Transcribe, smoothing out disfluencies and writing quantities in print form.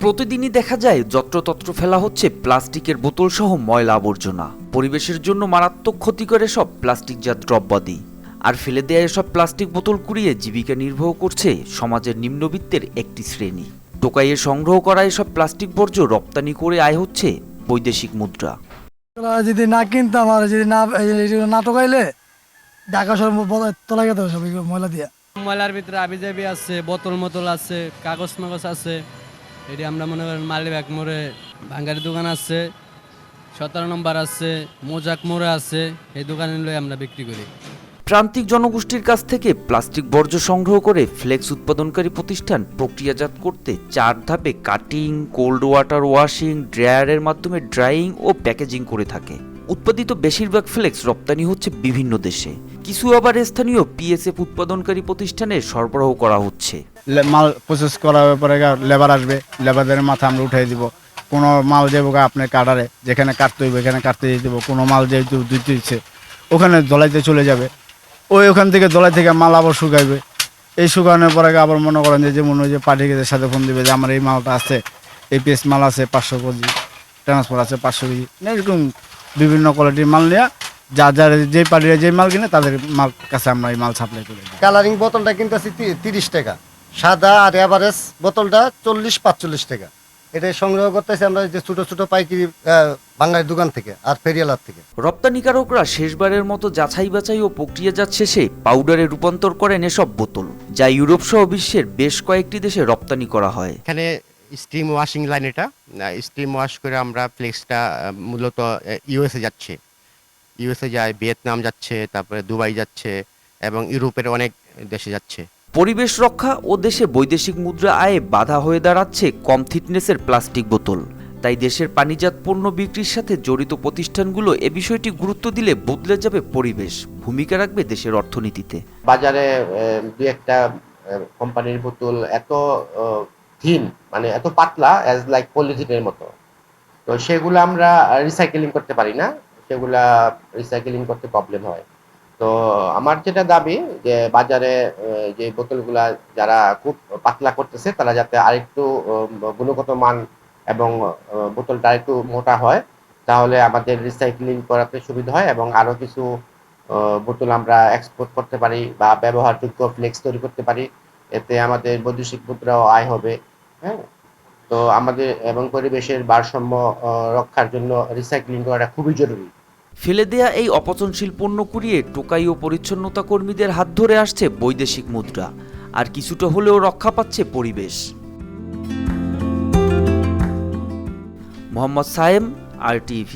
প্রতিদিনই দেখা যায় যত্রতত্র ফেলা হচ্ছে প্লাস্টিকের বোতল সহ ময়লা আবর্জনা। পরিবেশের জন্য মারাত্মক ক্ষতিকর এসব প্লাস্টিকজাত দ্রব্যাদি। আর ফেলে দেয়া এসব প্লাস্টিক বোতল কুড়িয়ে জীবিকা নির্বাহ করছে সমাজের নিম্নবিত্তের একটি শ্রেণী। টোকাইয়ে সংগ্রহ করা এসব প্লাস্টিক বর্জ্য রপ্তানি করে আয় হচ্ছে বৈদেশিক মুদ্রা। যদি না কিনতাম আর যদি না টোকাইলে ঢাকা সব তোলা গেত সব ময়লা দিয়া। ময়লার ভিতরে আবিজাবি আছে, বোতল মোতল আছে, কাগজ মাগজ আছে। এটি আমরা মনে করেন মালিবাগ মোড়ে ভাঙ্গারি দোকান আছে, 17 নম্বর আছে, মোজাক মোড়ে আছে, এই দোকানে লই আমরা বিক্রি করি। প্রান্তিক জনগোষ্ঠীর কাছ থেকে প্লাস্টিক বর্জ্য সংগ্রহ করে ফ্লেক্স উৎপাদনকারী প্রতিষ্ঠান প্রক্রিয়াজাত করতে 4 ধাপে কাটিং, কোল্ড ওয়াটার ওয়াশিং, ড্রায়ারের মাধ্যমে ড্রাইং ও প্যাকেজিং করে থাকে। উৎপাদিত বেশিরভাগ ফ্লেক্স রপ্তানি হচ্ছে বিভিন্ন দেশে, কিছু আবার স্থানীয় পিএসএফ উৎপাদনকারী প্রতিষ্ঠানে সরবরাহ করা হচ্ছে। মাল প্রসেস করার পরে লেবার আসবে, লেবারদের মাথা আমরা উঠাই দিব। কোনো মাল যাবো আপনার কাটারে, যেখানে কাটতে হইবে এখানে কাটতে দিয়ে দেবো। কোনো মাল যেহেতু দিতে ইচ্ছে ওখানে দলাইতে চলে যাবে, ওখান থেকে দলাই থেকে মাল আবার শুকাইবে। এই শুকানোর পরে আবার মনে করেন যে মনে হয় যে পার্টিদের সাথে ফোন দিবে যে আমার এই মালটা আছে, এই পিএস মাল আছে 500 কেজি, ট্রান্সফার আছে 500 কেজি, এরকম বিভিন্ন কোয়ালিটির মাল নিয়ে যার যে পার্টিরা যে মাল কিনে তাদের মাল কাছে আমরা এই মাল সাপ্লাই করে দিই। কালারিং বোতলটা কিনতেছি 30 টাকা, সাদা আর এভারেজ বোতলটা 40-45 টাকা। এটা সংগ্রহ করতেছি আমরা যে ছোট ছোট পাইকারি বাঙালি দোকান থেকে আর ফেরিয়ালার থেকে। রপ্তানিকারকরা শেষবারের মতো যাচাই বাছাই ও প্রক্রিয়াজাত শেষে পাউডারে রূপান্তর করেন এসব বোতল, যা ইউরোপ সহ বিশ্বের বেশ কয়েকটি দেশে রপ্তানি করা হয়। এখানে স্টিম ওয়াশিং লাইন, এটা স্টিম ওয়াশ করে আমরা ফ্লেক্সটা মূলত ইউএসএ যাচ্ছে, ইউএসএ যায়, ভিয়েতনাম যাচ্ছে, তারপরে দুবাই যাচ্ছে এবং ইউরোপের অনেক দেশে যাচ্ছে। পরিবেশ রক্ষা ও দেশে বৈদেশিক মুদ্রা আয়ে বাধা হয়ে দাঁড়াচ্ছে কম থিকনেসের প্লাস্টিক বোতল। তাই দেশের পানিজাত পণ্য বিক্রির সাথে জড়িত প্রতিষ্ঠানগুলো এ বিষয়টি গুরুত্ব দিলে বদলে যাবে পরিবেশ, ভূমিকা রাখবে দেশের অর্থনীতিতে। বাজারে দুই একটা কোম্পানির বোতল এত থিন, মানে এত পাতলা, অ্যাজ লাইক পলিথিনের মতো, তো সেগুলো আমরা রিসাইকেলিং করতে পারি না, সেগুলা রিসাইকেলিং করতে প্রবলেম হয়। তো আমার যেটা দাবি যে বাজারে যে বোতলগুলা যারা খুব পাতলা করতেছে তারা যাতে আরেকটু গুণগত মান এবং বোতলটা আরেকটু মোটা হয়, তাহলে আমাদের রিসাইক্লিং করাতে সুবিধা হয় এবং আরো কিছু বোতল আমরা এক্সপোর্ট করতে পারি বা ব্যবহারযোগ্য ফ্লেক্স তৈরি করতে পারি। এতে আমাদের বৈদেশিক মুদ্রাও আয় হবে। হ্যাঁ, তো আমাদের এবং পরিবেশের ভারসাম্য রক্ষার জন্য রিসাইক্লিং করাটা খুবই জরুরি। ফেলে দেয়া এই অপচনশীল পণ্য কুড়িয়ে টোকাই ও পরিচ্ছন্নতা কর্মীদের হাত ধরে আসছে বৈদেশিক মুদ্রা, আর কিছুটা হলেও রক্ষা পাচ্ছে পরিবেশ। মোহাম্মদ সায়েম, RTV।